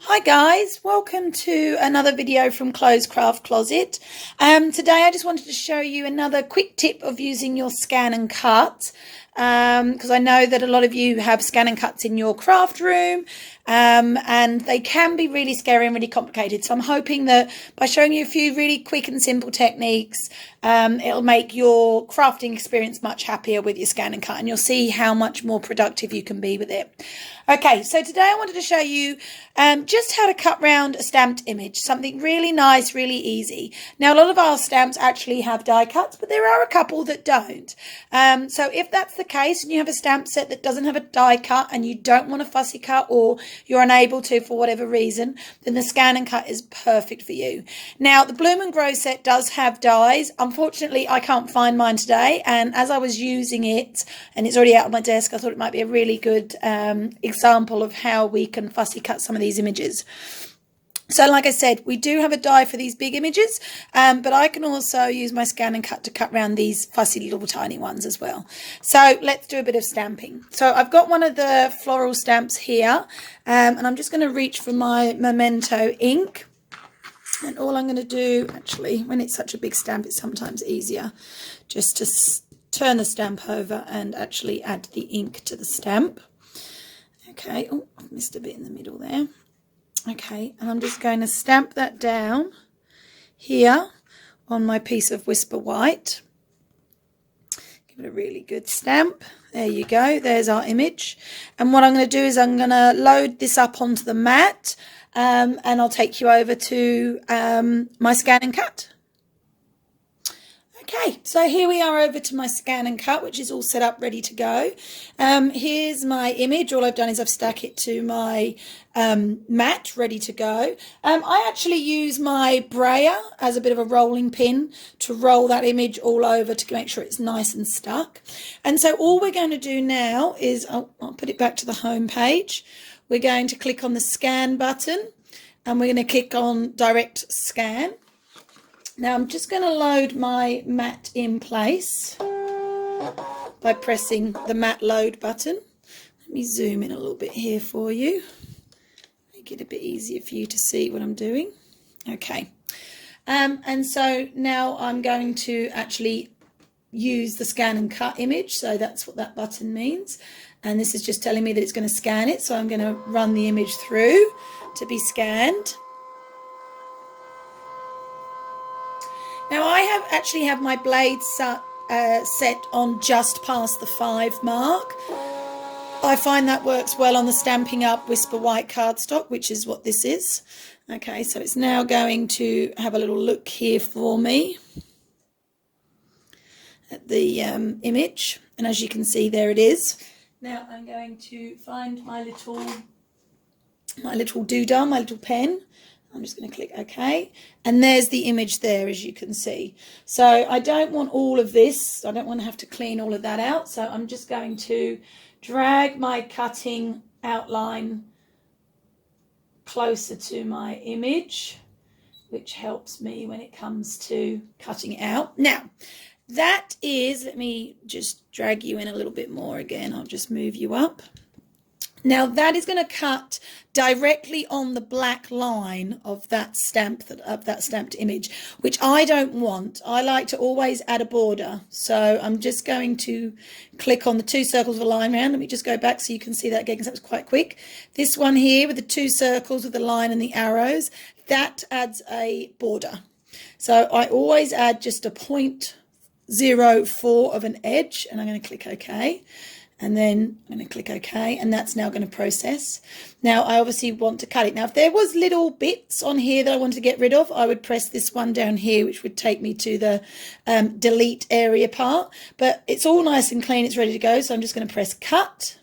Hi guys, welcome to another video from Chlo's Craft Closet. Today I just wanted to show you another quick tip of using your scan and cut, because I know that a lot of you have scan and cuts in your craft room, and they can be really scary and really complicated. So I'm hoping that by showing you a few really quick and simple techniques, it'll make your crafting experience much happier with your scan and cut, and you'll see how much more productive you can be with it. Okay, so today I wanted to show you just how to cut round a stamped image, something really nice, really easy. Now, a lot of our stamps actually have die cuts, but there are a couple that don't. So if that's the case and you have a stamp set that doesn't have a die cut and you don't want a fussy cut, or you're unable to for whatever reason, then the scan and cut is perfect for you. Now, the Bloom and Grow set does have dies. Unfortunately, I can't find mine today, and as I was using it and it's already out on my desk, I thought it might be a really good example of how we can fussy cut some of these images. So like I said, we do have a die for these big images, but I can also use my scan and cut to cut around these fussy little tiny ones as well. So let's do a bit of stamping. So I've got one of the floral stamps here, and I'm just going to reach for my Memento ink. And all I'm going to do, actually, when it's such a big stamp, it's sometimes easier just to turn the stamp over and actually add the ink to the stamp. Okay, oh, I've missed a bit in the middle there. Okay, and I'm just going to stamp that down here on my piece of Whisper White. Give it a really good stamp. There you go, there's our image. And what I'm going to do is I'm going to load this up onto the mat, and I'll take you over to my scan and cut. Okay, so here we are over to my scan and cut, which is all set up, ready to go. Here's my image. All I've done is I've stuck it to my mat, ready to go. I actually use my brayer as a bit of a rolling pin to roll that image all over to make sure it's nice and stuck. And so all we're going to do now is, I'll put it back to the home page. We're going to click on the scan button, and we're going to click on direct scan. Now I'm just going to load my mat in place by pressing the mat load button. Let me zoom in a little bit here for you. Make it a bit easier for you to see what I'm doing. Okay. And so now I'm going to actually use the scan and cut image. So that's what that button means. And this is just telling me that it's going to scan it. So I'm going to run the image through to be scanned. Now I actually have my blade set on just past the 5 mark. I find that works well on the Stampin' Up! Whisper White cardstock, which is what this is. Okay, so it's now going to have a little look here for me at the image. And as you can see, there it is. Now I'm going to find my little doodah, my little pen. I'm just going to click OK, and there's the image there, as you can see. So I don't want all of this. I don't want to have to clean all of that out. So I'm just going to drag my cutting outline closer to my image, which helps me when it comes to cutting it out. Now, that is, let me just drag you in a little bit more again. I'll just move you up. Now that is going to cut directly on the black line of that stamped image, which I don't want. I like to always add a border. So I'm just going to click on the 2 circles of a line around. Let me just go back so you can see that again, because that was quite quick. This one here with the 2 circles with the line and the arrows, that adds a border. So I always add just a 0.04 of an edge, and I'm going to click OK. And then I'm going to click OK, and that's now going to process. Now, I obviously want to cut it. Now, if there was little bits on here that I wanted to get rid of, I would press this one down here, which would take me to the delete area part. But it's all nice and clean. It's ready to go. So I'm just going to press cut.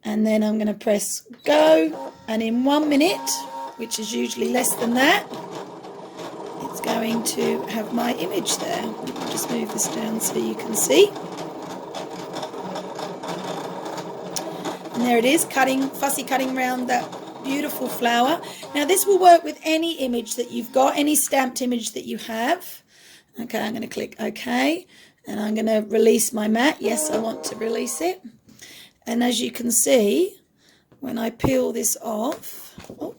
And then I'm going to press go. And in 1 minute, which is usually less than that, it's going to have my image there. I'll just move this down so you can see. And there it is, fussy cutting around that beautiful flower. Now this will work with any image that you've got, any stamped image that you have. Okay, I'm going to click OK, and I'm going to release my mat. Yes, I want to release it. And as you can see, when I peel this off, oh,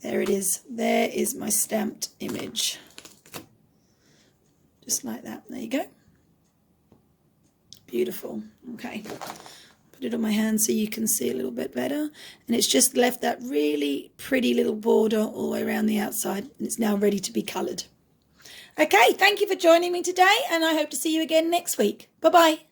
there it is. There is my stamped image. Just like that. There you go. Beautiful. Okay. Put it on my hand so you can see a little bit better. And it's just left that really pretty little border all the way around the outside. And it's now ready to be coloured. Okay, thank you for joining me today, and I hope to see you again next week. Bye-bye.